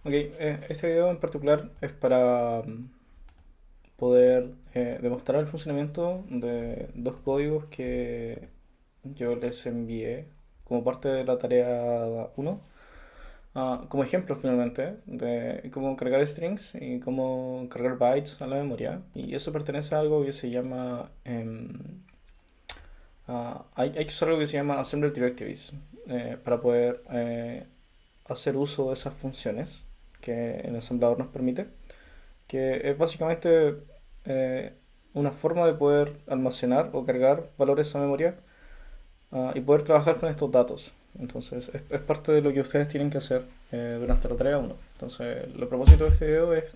Ok, este video en particular es para poder demostrar el funcionamiento de dos códigos que yo les envié como parte de la tarea uno, como ejemplo finalmente de cómo cargar strings y cómo cargar bytes a la memoria. Y eso pertenece a algo que se llama... hay que usar algo que se llama Assembler Directives para poder hacer uso de esas funciones que el ensamblador nos permite, que es básicamente eh, una forma de poder almacenar o cargar valores a memoria y poder trabajar con estos datos. Entonces, es parte de lo que ustedes tienen que hacer durante la tarea uno. Entonces, el propósito de este video es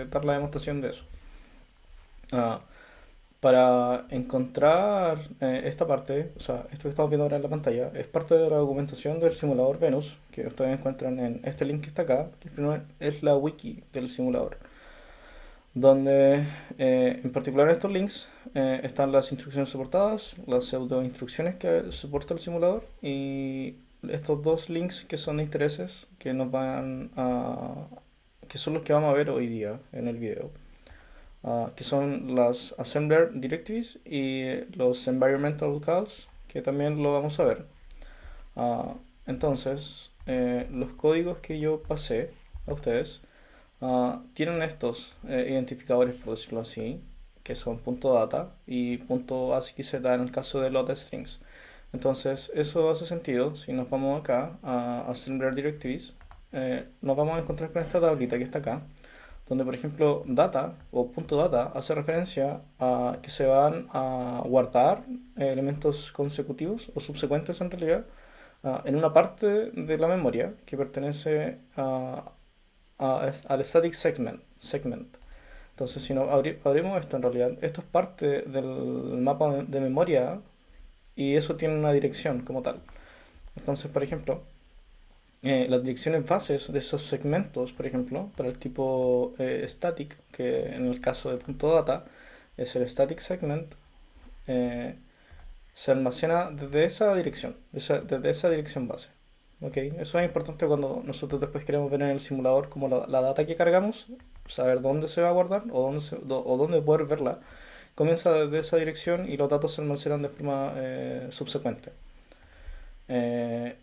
dar la demostración de eso. Ah, para encontrar esta parte, o sea, esto que estamos viendo ahora en la pantalla, es parte de la documentación del simulador Venus, que ustedes encuentran en este link que está acá, que es la wiki del simulador, donde en particular en estos links están las instrucciones soportadas, las pseudo instrucciones que soporta el simulador y estos dos links que son de intereses que nos van a que son los que vamos a ver hoy día en el video, que son las assembler directives y los environmental calls, que también lo vamos a ver. Ah, entonces, los códigos que yo pasé a ustedes tienen estos identificadores, por decirlo así, que son .data y .ascii en el caso de load strings. Entonces, eso hace sentido. Si nos vamos acá a Assembler Directives, nos vamos a encontrar con esta tablita que está acá, donde por ejemplo data o .data hace referencia a que se van a guardar elementos consecutivos o subsecuentes en realidad en una parte de la memoria que pertenece al static segment. Entonces, si no abrimos esto, en realidad, esto es parte del mapa de memoria y eso tiene una dirección como tal. Entonces, por ejemplo, las direcciones bases de esos segmentos, por ejemplo, para el tipo static, que en el caso de .data es el static segment, eh, se almacena desde esa dirección, desde esa dirección base. ¿Ok? Eso es importante cuando nosotros después queremos ver en el simulador como la data que cargamos, saber dónde se va a guardar o dónde poder verla. Comienza desde esa dirección y los datos se almacenan de forma subsecuente. Eh,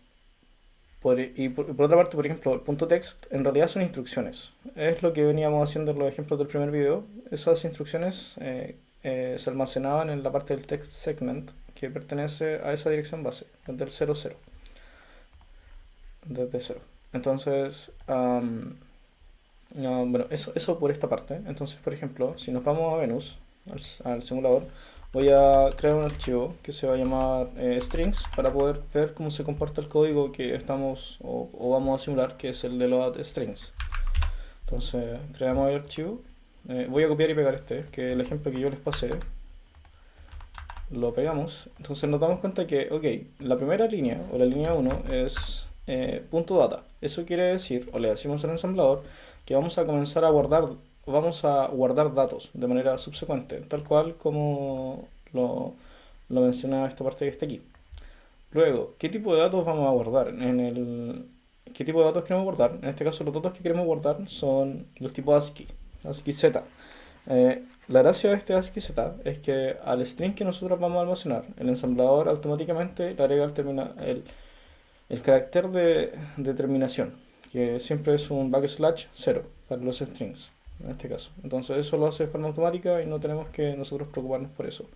por otra parte, por ejemplo, el punto text en realidad son instrucciones. Es lo que veníamos haciendo en los ejemplos del primer video. Esas instrucciones se almacenaban en la parte del text segment que pertenece a esa dirección base, desde el 00, desde 0. Entonces, no, bueno, eso por esta parte. Entonces, por ejemplo, si nos vamos a Venus, al simulador, voy a crear un archivo que se va a llamar strings para poder ver cómo se comporta el código que estamos o vamos a simular, que es el de load strings. Entonces, creamos el archivo. Voy a copiar y pegar este, que es el ejemplo que yo les pasé. Lo pegamos. Entonces nos damos cuenta que, ok, la primera línea o la línea uno es punto data. Eso quiere decir, o le decimos al ensamblador, que vamos a comenzar a guardar datos de manera subsecuente, tal cual como lo menciona esta parte que está aquí. Luego, ¿qué tipo de datos vamos a guardar? ¿Qué tipo de datos queremos guardar? En este caso, los datos que queremos guardar son los tipos ASCII, ASCII Z. La gracia de este ASCII Z es que al string que nosotros vamos a almacenar, el ensamblador automáticamente le agrega el carácter de terminación, que siempre es un backslash 0 para los strings, en este caso. Entonces eso lo hace de forma automática y no tenemos que nosotros preocuparnos por eso.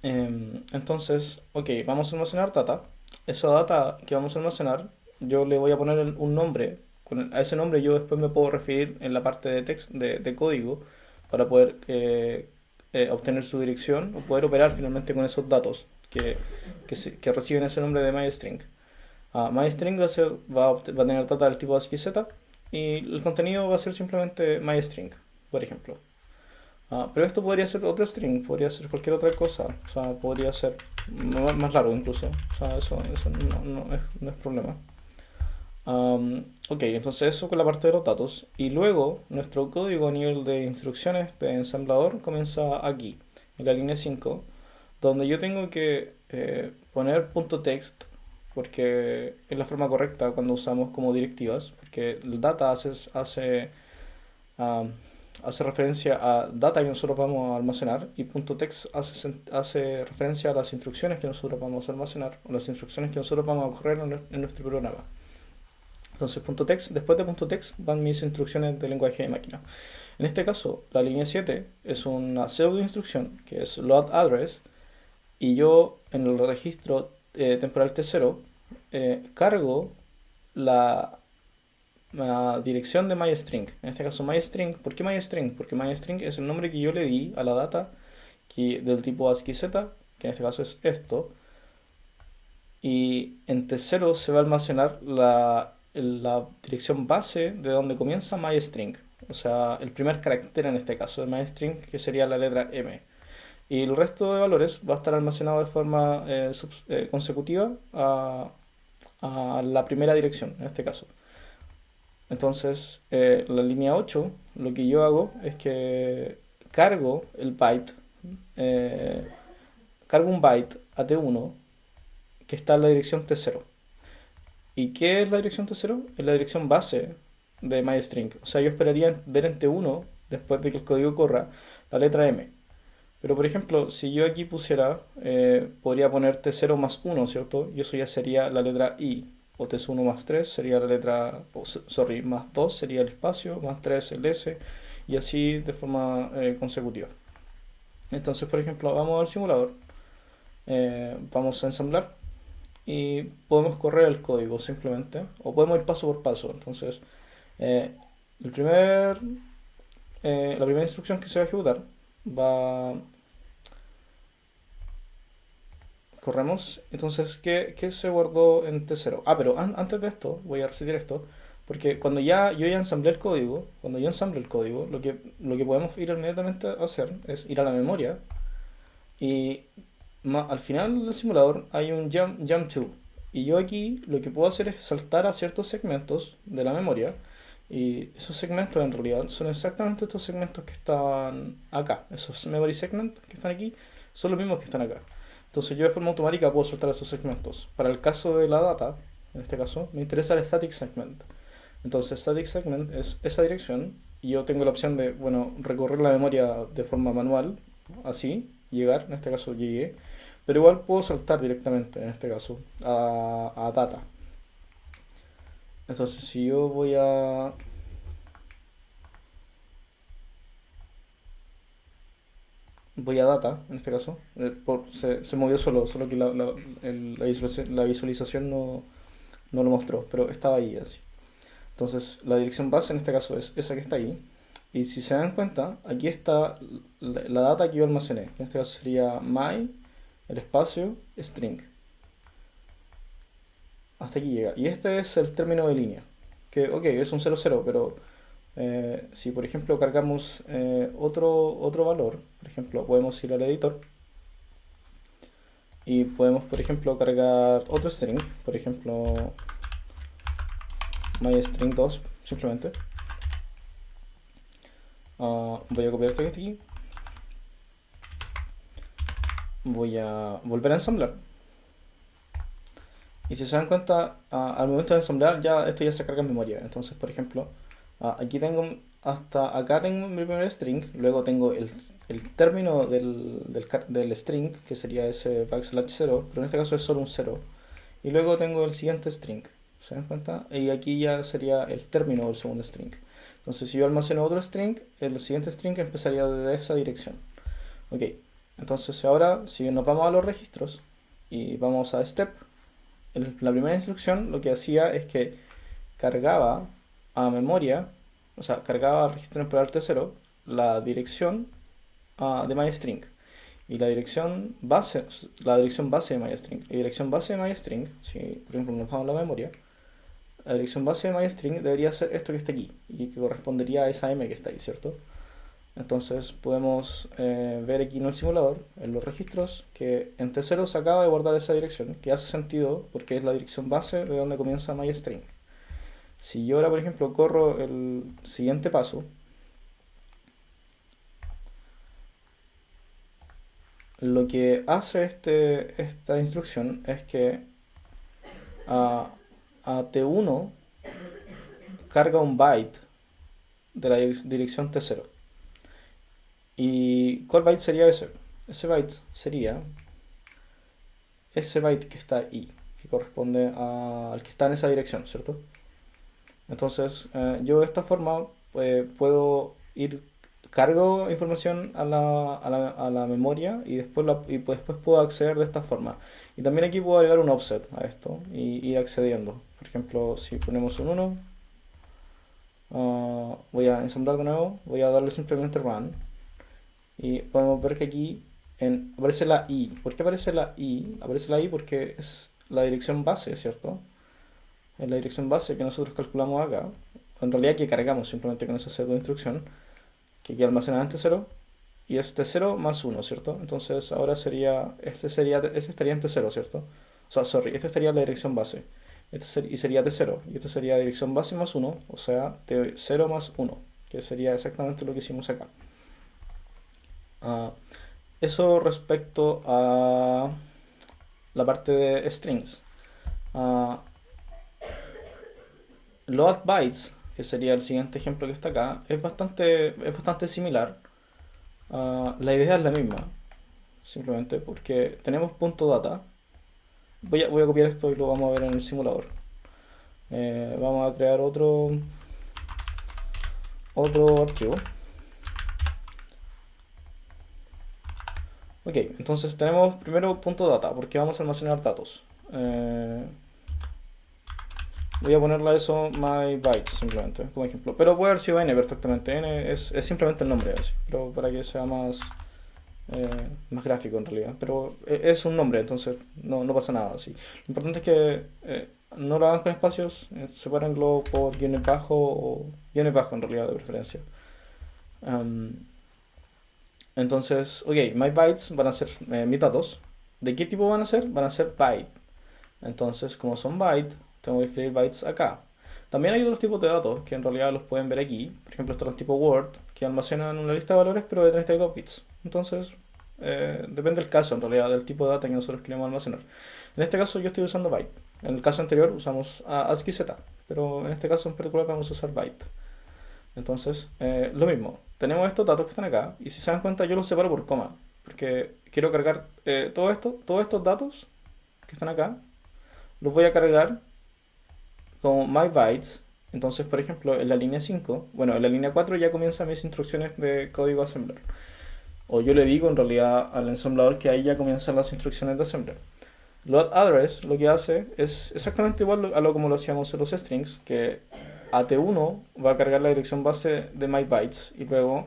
Entonces, ok, vamos a almacenar data. Esa data que vamos a almacenar, yo le voy a poner un nombre. A ese nombre yo después me puedo referir en la parte de text, de código para poder obtener su dirección o poder operar finalmente con esos datos que reciben ese nombre de MyString. MyString va a tener data del tipo ASCII-Z y el contenido va a ser simplemente MyString, por ejemplo. Pero esto podría ser otro string, podría ser cualquier otra cosa, o sea, podría ser más largo incluso, o sea, eso no es problema. Ok, entonces eso con la parte de los datos. Y luego nuestro código a nivel de instrucciones de ensamblador comienza aquí, en la línea 5, donde yo tengo que poner punto .text porque es la forma correcta cuando usamos como directivas, porque el data ah, hace referencia a data que nosotros vamos a almacenar y .text hace referencia a las instrucciones que nosotros vamos a almacenar o las instrucciones que nosotros vamos a correr en nuestro programa. Entonces, .text, después de .text van mis instrucciones de lenguaje de máquina. En este caso, la línea 7 es una pseudo instrucción que es load address y yo en el registro temporal T0 cargo la, la dirección de myString. En este caso myString. ¿Por qué myString? Porque myString es el nombre que yo le di a la data del tipo ASCII-Z, que en este caso es esto. Y en T0 se va a almacenar la dirección base de donde comienza myString. O sea, el primer carácter en este caso de myString, que sería la letra M. Y el resto de valores va a estar almacenado de forma consecutiva a la primera dirección, en este caso. Entonces, la línea 8, lo que yo hago es que cargo el byte, eh, cargo un byte a T1 que está en la dirección T0. ¿Y qué es la dirección T0? Es la dirección base de myString. O sea, yo esperaría ver en T1, después de que el código corra, la letra M. Pero por ejemplo, si yo aquí pusiera, podría poner T0 más 1, ¿cierto? Y eso ya sería la letra I. O T1 más 3 sería la letra, sorry, más 2 sería el espacio, más 3 el S, y así de forma consecutiva. Entonces, por ejemplo, vamos al simulador, vamos a ensamblar y podemos correr el código simplemente, o podemos ir paso por paso. Entonces, eh, el primer, la primera instrucción que se va a ejecutar va. Corremos. Entonces, ¿qué se guardó en T0? Ah, pero antes de esto, voy a resetear esto. Porque cuando yo ya ensamblé el código, cuando yo ensamble el código, lo que podemos ir inmediatamente a hacer es ir a la memoria. Y al final del simulador hay un jump to. Y yo aquí lo que puedo hacer es saltar a ciertos segmentos de la memoria. Y esos segmentos en realidad son exactamente estos segmentos que están acá. Esos memory segments que están aquí son los mismos que están acá. Entonces yo de forma automática puedo soltar esos segmentos. Para el caso de la data, en este caso, me interesa el static segment. Entonces static segment es esa dirección y yo tengo la opción de, bueno, recorrer la memoria de forma manual, así, llegar, en este caso llegué, pero igual puedo saltar directamente, en este caso, a data. Entonces si yo voy a data, en este caso, se movió solo que la visualización no lo mostró, pero estaba ahí así. Entonces la dirección base en este caso es esa que está ahí. Y si se dan cuenta, aquí está la data que yo almacené. En este caso sería my, el espacio, string. Hasta aquí llega. Y este es el término de línea. Que, ok, es un 00, pero si por ejemplo cargamos otro valor, por ejemplo, podemos ir al editor y podemos, por ejemplo, cargar otro string, por ejemplo, myString2, simplemente. Voy a copiar esto que está aquí. Voy a volver a ensamblar. Y si se dan cuenta, al momento de ensamblar, esto ya se carga en memoria. Entonces, por ejemplo, aquí hasta acá tengo mi primer string, luego tengo el término del string, que sería ese backslash 0, pero en este caso es solo un 0. Y luego tengo el siguiente string, ¿se dan cuenta? Y aquí ya sería el término del segundo string. Entonces, si yo almaceno otro string, el siguiente string empezaría desde esa dirección. Ok, entonces ahora, si nos vamos a los registros y vamos a step, la primera instrucción lo que hacía es que cargaba a memoria, o sea, cargaba al registro temporal T0 la dirección de myString y la dirección base de myString. La dirección base de myString, si por ejemplo nos vamos a la memoria, la dirección base de myString debería ser esto que está aquí y que correspondería a esa M que está ahí, ¿cierto? Entonces podemos ver aquí en el simulador, en los registros, que en T0 se acaba de guardar esa dirección, que hace sentido porque es la dirección base de donde comienza myString. Si yo ahora, por ejemplo, corro el siguiente paso, lo que hace esta instrucción es que a, a T1 carga un byte de la dirección T0. ¿Y cuál byte sería ese? Ese byte sería ese byte que está ahí, que corresponde al que está en esa dirección, ¿cierto? Entonces, yo de esta forma puedo ir, cargo información a la memoria y después puedo acceder de esta forma. Y también aquí puedo agregar un offset a esto y ir accediendo. Por ejemplo, si ponemos un 1, voy a ensamblar de nuevo, voy a darle simplemente run y podemos ver que aquí aparece la i. ¿Por qué aparece la i? Aparece la i porque es la dirección base, ¿cierto? Es la dirección base que nosotros calculamos acá. En realidad que cargamos simplemente con esa pseudo instrucción, que aquí almacena en T0 y es T0 más 1, ¿cierto? Entonces ahora este estaría en T0, ¿cierto? O sea, sorry, este estaría en la dirección base. Y sería T0, y este sería dirección base más 1, o sea, T0 más 1, que sería exactamente lo que hicimos acá. Ah, eso respecto a la parte de strings. Ah, load bytes, que sería el siguiente ejemplo que está acá, es bastante similar. La idea es la misma, simplemente porque tenemos punto data. Voy a copiar esto y lo vamos a ver en el simulador. Vamos a crear otro archivo. Ok, entonces tenemos primero punto data, porque vamos a almacenar datos. Voy a ponerle a eso my bytes simplemente, como ejemplo. Pero puede haber sido n perfectamente. N es simplemente el nombre, así, pero para que sea más gráfico en realidad. Pero es un nombre, entonces no pasa nada así. Lo importante es que no lo hagan con espacios, sepárenlo por guiones bajo o guiones bajo en realidad de preferencia. Um, entonces, ok, my bytes van a ser mis datos. ¿De qué tipo van a ser? Van a ser byte. Entonces, como son bytes, tengo que escribir bytes acá. También hay otros tipos de datos que en realidad los pueden ver aquí. Por ejemplo, están los tipos Word que almacenan una lista de valores pero de 32 bits. Entonces, depende del caso en realidad, del tipo de data que nosotros queremos almacenar. En este caso yo estoy usando byte. En el caso anterior usamos ASCII Z, pero en este caso en particular vamos a usar byte. Entonces, lo mismo. Tenemos estos datos que están acá y si se dan cuenta yo los separo por coma. Porque quiero cargar todos estos datos que están acá, los voy a cargar como myBytes. Entonces, por ejemplo, en la línea 5, bueno, en la línea 4 ya comienzan mis instrucciones de código assembler. O yo le digo en realidad al ensamblador que ahí ya comienzan las instrucciones de assembler. Load address lo que hace es exactamente igual a lo como lo hacíamos en los strings, que AT1 va a cargar la dirección base de myBytes y luego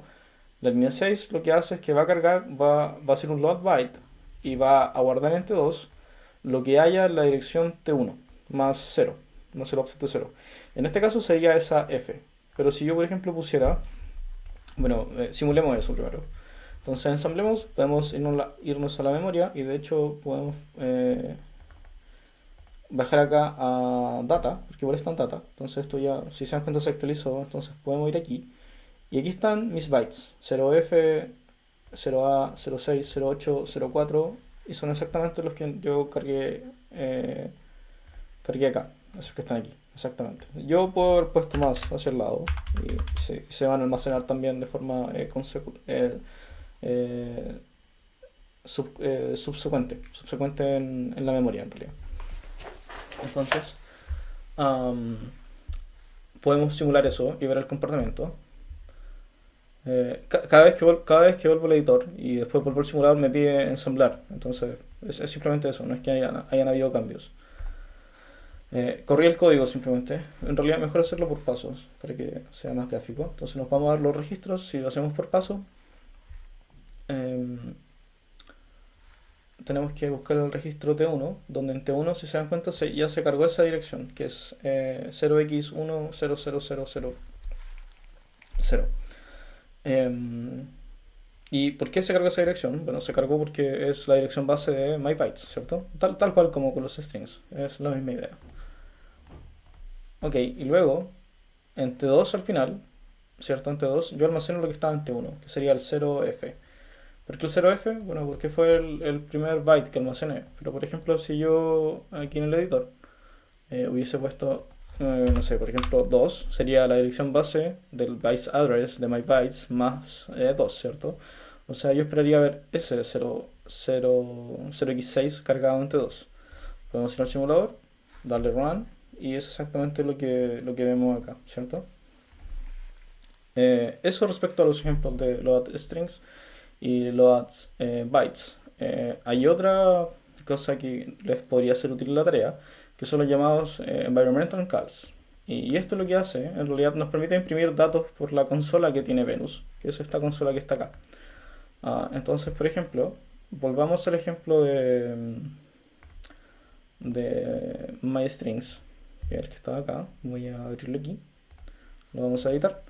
la línea 6 lo que hace es que va a hacer un load byte y va a guardar en T2 lo que haya en la dirección T1 más 0, más el offset de 0. En este caso sería esa F. Pero si yo, por ejemplo, pusiera, bueno, simulemos eso primero. Entonces ensamblemos, podemos irnos a la memoria y de hecho podemos bajar acá a data, porque igual está en data. Entonces esto ya, si se dan cuenta, se actualizó. Entonces podemos ir aquí. Y aquí están mis bytes, 0F, 0A, 06, 08, 04, y son exactamente los que yo cargué acá, esos que están aquí, exactamente. Yo puedo haber puesto más hacia el lado, y se van a almacenar también de forma subsecuente en la memoria en realidad. Entonces, podemos simular eso y ver el comportamiento. Cada vez que vuelvo al editor y después vuelvo al simulador me pide ensamblar. Entonces es simplemente eso, no es que hayan habido cambios. Corrí el código simplemente. En realidad mejor hacerlo por pasos para que sea más gráfico. Entonces nos vamos a dar los registros. Si lo hacemos por paso, tenemos que buscar el registro T1, donde en T1, si se dan cuenta, ya se cargó esa dirección, que es 0x1000000. ¿Y por qué se cargó esa dirección? Bueno, se cargó porque es la dirección base de myBytes, ¿cierto? Tal cual como con los strings, es la misma idea. Ok, y luego, en T2 al final, ¿cierto? En T2 yo almaceno lo que estaba en T1, que sería el 0F. ¿Por qué el 0F? Bueno, porque fue el primer byte que almacené. Pero por ejemplo, si yo aquí en el editor hubiese puesto, no sé, por ejemplo, 2 sería la dirección base del bytes address de mybytes más 2, ¿cierto? O sea, yo esperaría ver ese 0x6 cargado entre 2. Podemos ir al simulador, darle run, y es exactamente lo que vemos acá, ¿cierto? Eso respecto a los ejemplos de load strings y load bytes. Hay otra cosa que les podría ser útil en la tarea, que son los llamados environmental calls. Y esto lo que hace, en realidad nos permite imprimir datos por la consola que tiene Venus, que es esta consola que está acá. Entonces, por ejemplo, volvamos al ejemplo de MyStrings, que es el que estaba acá. Voy a abrirlo aquí, lo vamos a editar.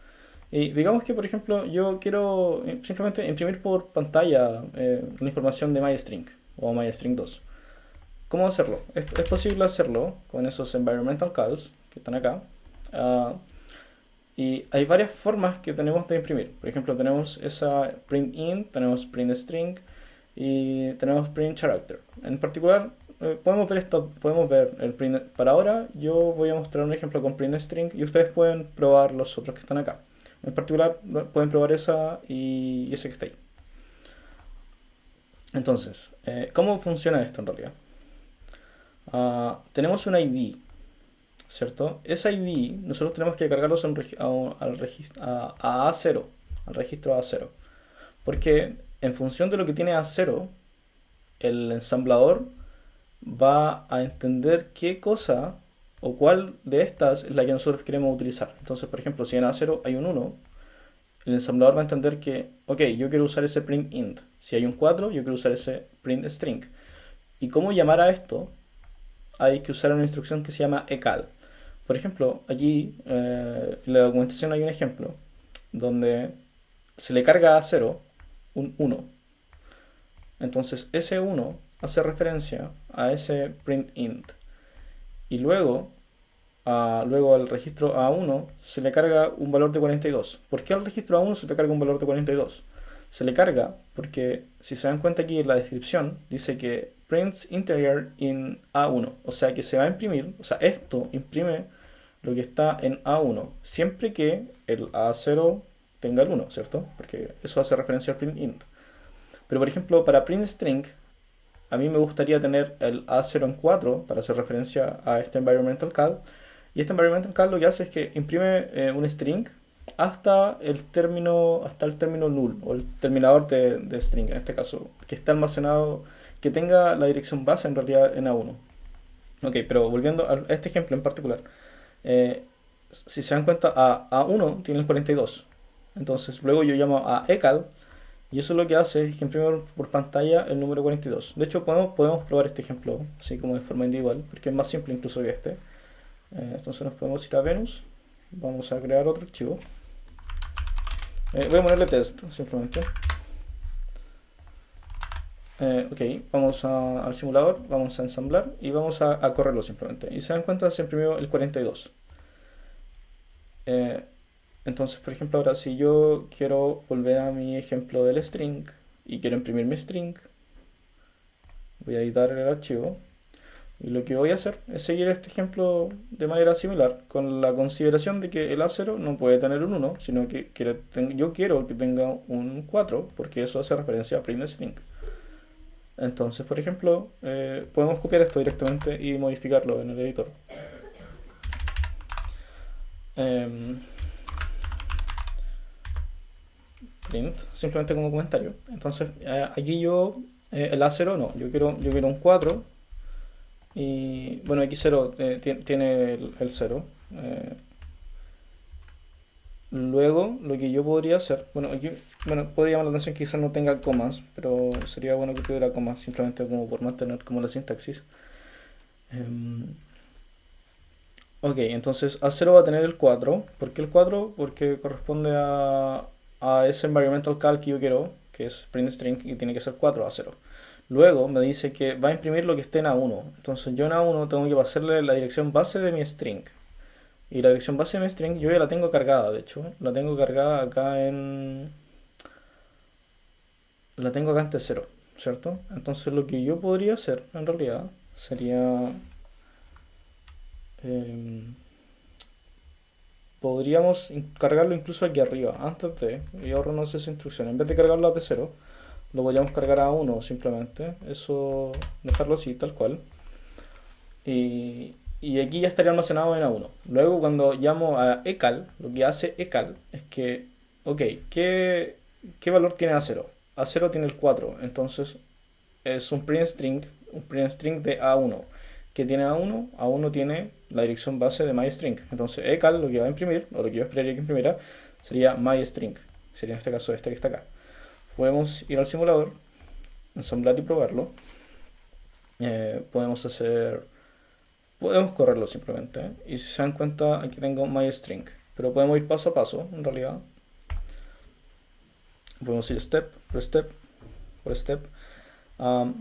Y digamos que, por ejemplo, yo quiero simplemente imprimir por pantalla la información de MyString o MyString 2. ¿Cómo hacerlo? Es posible hacerlo con esos environmental calls que están acá. Ah, y hay varias formas que tenemos de imprimir. Por ejemplo, tenemos esa print_int, tenemos print_string y tenemos print_character. En particular, podemos ver el print. Para ahora, yo voy a mostrar un ejemplo con print_string y ustedes pueden probar los otros que están acá. En particular, pueden probar esa y ese que está ahí. Entonces, ¿cómo funciona esto en realidad? Tenemos un ID, ¿cierto? Ese ID nosotros tenemos que cargarlos al registro a A0, al registro A0. Porque en función de lo que tiene A0, el ensamblador va a entender qué cosa o cuál de estas es la que nosotros queremos utilizar. Entonces, por ejemplo, si en A0 hay un 1, el ensamblador va a entender que, ok, yo quiero usar ese print_int. Si hay un 4, yo quiero usar ese print_string. ¿Y cómo llamar a esto? Hay que usar una instrucción que se llama ecal. Por ejemplo, aquí en la documentación hay un ejemplo donde se le carga a 0 un 1. Entonces ese 1 hace referencia a ese print_int. Y luego al registro A1 se le carga un valor de 42. ¿Por qué al registro A1 se le carga un valor de 42? Se le carga porque, si se dan cuenta aquí en la descripción, dice que prints integer in A1. O sea que se va a imprimir, o sea, esto imprime lo que está en A1, siempre que el A0 tenga el 1, ¿cierto? Porque eso hace referencia al print_int. Pero, por ejemplo, para print_string, a mí me gustaría tener el A0 en 4 para hacer referencia a este environmental call. Y este environmental call lo que hace es que imprime un string hasta el término null, o el terminador de string, en este caso, que está almacenado, que tenga la dirección base en realidad en A1. Ok, pero volviendo a este ejemplo en particular, si se dan cuenta, A1 tiene el 42. Entonces luego yo llamo a ecal, y eso lo que hace es que imprime por pantalla el número 42. De hecho, podemos probar este ejemplo así como de forma individual, porque es más simple incluso que este. Entonces nos podemos ir a Venus, vamos a crear otro archivo. Voy a ponerle test simplemente. Ok, vamos al simulador, vamos a ensamblar y vamos a correrlo simplemente. Y se dan cuenta, se imprimió el 42. Entonces, por ejemplo, ahora si yo quiero volver a mi ejemplo del string y quiero imprimir mi string, voy a editar el archivo. Y lo que voy a hacer es seguir este ejemplo de manera similar, con la consideración de que el A0 no puede tener un 1, sino que yo quiero que tenga un 4, porque eso hace referencia a print_string. Entonces, por ejemplo, podemos copiar esto directamente y modificarlo en el editor. Print, simplemente como comentario. Entonces, aquí el A0 no, yo quiero un 4. Y bueno, X0 tiene el 0. Luego, lo que yo podría hacer, podría llamar la atención que quizás no tenga comas, pero sería bueno que tuviera comas, simplemente como por mantener como la sintaxis. Ok, entonces A0 va a tener el 4. ¿Por qué el 4? Porque corresponde a ese environmental call que yo quiero, que es print_string, y tiene que ser 4 A0. Luego me dice que va a imprimir lo que esté en A1. Entonces yo en A1 tengo que pasarle la dirección base de mi string. Y la dirección base de mi string yo ya la tengo cargada, de hecho. La tengo cargada acá La tengo acá en T0, ¿cierto? Entonces lo que yo podría hacer en realidad sería em, podríamos cargarlo incluso aquí arriba, antes de, y ahorrarnos esa instrucción. En vez de cargarlo a T0, lo podríamos cargar a 1 simplemente. Eso, dejarlo así, tal cual. Y aquí ya estaría almacenado en A1. Luego cuando llamo a ecal, lo que hace ecal es que, ok, ¿qué valor tiene A0? A0 tiene el 4, entonces es un print string de A1. ¿Qué tiene A1? A1 tiene la dirección base de myString. Entonces ecal lo que va a imprimir, o lo que yo esperaría que imprimiera, sería myString. Sería en este caso este que está acá. Podemos ir al simulador, ensamblar y probarlo. Podemos hacer... Podemos correrlo simplemente. Y si se dan cuenta, aquí tengo myString. Pero podemos ir paso a paso, en realidad. Podemos ir step por step por step. Um,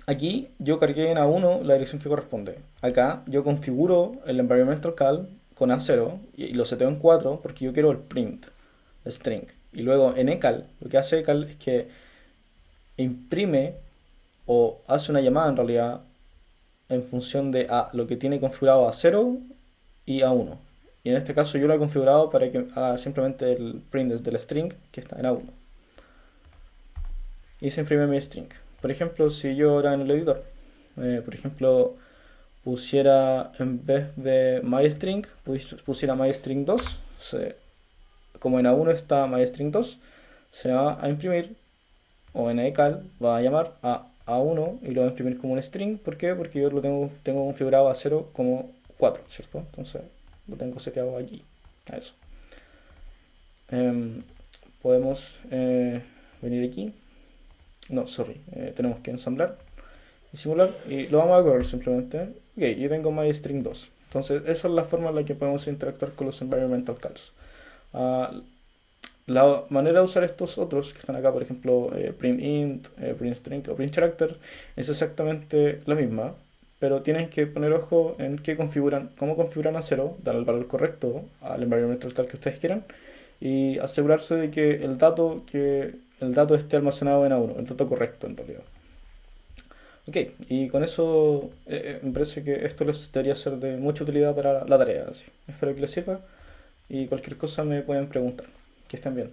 Aquí yo cargué en A1 la dirección que corresponde. Acá yo configuro el environmental cal con A0 y lo seteo en 4 porque yo quiero el print string. Y luego en ecal, lo que hace ecal es que imprime o hace una llamada en realidad en función de lo que tiene configurado A0 y A1. Y en este caso yo lo he configurado para que haga simplemente el print desde el string que está en A1. Y se imprime mi string. Por ejemplo, si yo ahora en el editor, por ejemplo, pusiera en vez de myString, pusiera myString2, como en A1 está myString2, se va a imprimir, o en ecal va a llamar a A1 y lo va a imprimir como un string. ¿Por qué? Porque yo lo tengo configurado a 0 como 4, ¿cierto? Entonces lo tengo seteado aquí, a eso. Podemos venir aquí. No, sorry, tenemos que ensamblar y simular y lo vamos a correr simplemente. Ok, yo tengo myString2. Entonces esa es la forma en la que podemos interactuar con los environmental calls. La manera de usar estos otros que están acá, por ejemplo, printInt, printString o printCharacter, es exactamente la misma, pero tienen que poner ojo en qué configuran, cómo configuran a 0, dar el valor correcto al environmental call que ustedes quieran y asegurarse de que el dato esté almacenado en A1, el dato correcto en realidad. Ok, y con eso me parece que esto les debería ser de mucha utilidad para la tarea. Así. Espero que les sirva y cualquier cosa me pueden preguntar. Que estén bien.